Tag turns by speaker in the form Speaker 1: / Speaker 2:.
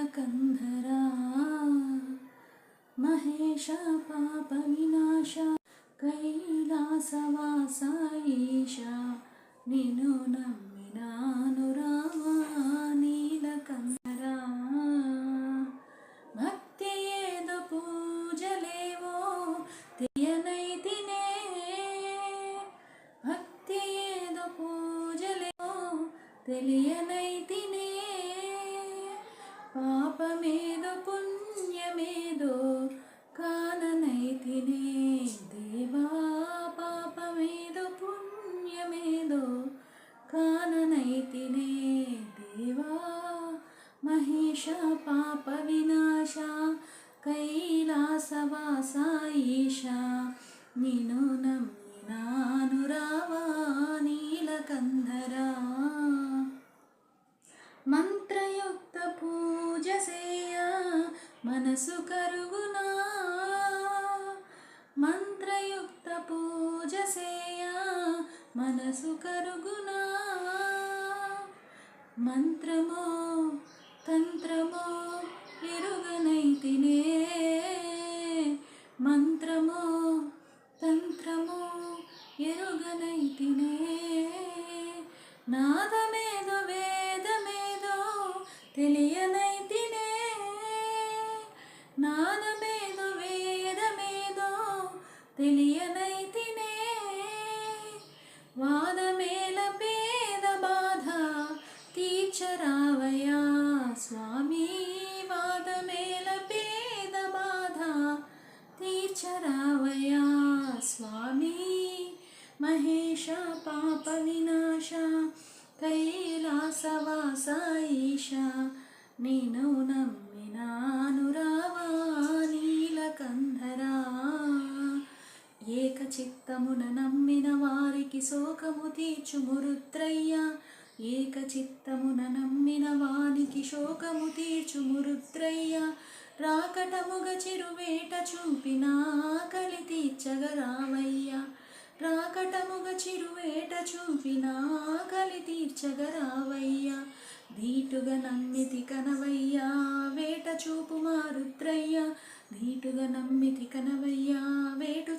Speaker 1: నీలకంధరా మహేశ పాప వినాశ కైలాసవాస ఈశ నిన్ను నమ్మినాను రావా నీలకంధరా. భక్తి ఏదో పూజలేవో తెలియనైతినే, భక్తి ఏదో పూజలేవో తెలియనైతినే, పాపమేదో పుణ్యమేదో కాననైతినే దేవా, పాపమేదో పుణ్యమేదో కాననైతినే దేవా. మహేశ పాప వినాశ కైలాసవాస ఈశ నిన్ను నమ్మినాను రావా నీలకంధరా. మంత్రయుక్త పూజ సేయ మనసు కరుగునా, మంత్రయుక్త పూజ సేయ మనసు కరుగునా, మంత్రమో తంత్రమో ఎరుగనైతినే, మంత్రమో తంత్రమో ఎరుగనైతినే, నాదమేదో వేదమేదో తెలియనైతినే, నాదమేదో వేదమేదో తెలియనైతినే, వాదమేల పేద బాధ తీర్చరావయ్యా స్వామి, వాదమేల పేద బాధ తీర్చరావయ్యా స్వామి. మహేశ పాప వినాశ కైలాసవాస ఈశ నిన్ను నమ్మినాను రావా నీలకంధరా. ఏకచిత్తమున నమ్మిన వారికి శోకము తీర్చుము రుద్రయ్య, ఏకచిత్తమున నమ్మిన వానికి శోకము తీర్చుము రుద్రయ్య, రాకటముగ చిరువేట చూపినా కలి తీర్చగరావయ్యా, రాకటముగ చిరువేట చూపినా కలి తీర్చగరావయ్యా. ధీటుగా నమ్మితి కనవయ్యా వేట చూపు మా రుద్రయ్య, ధీటుగా నమ్మితి కనవయ్యా వేటు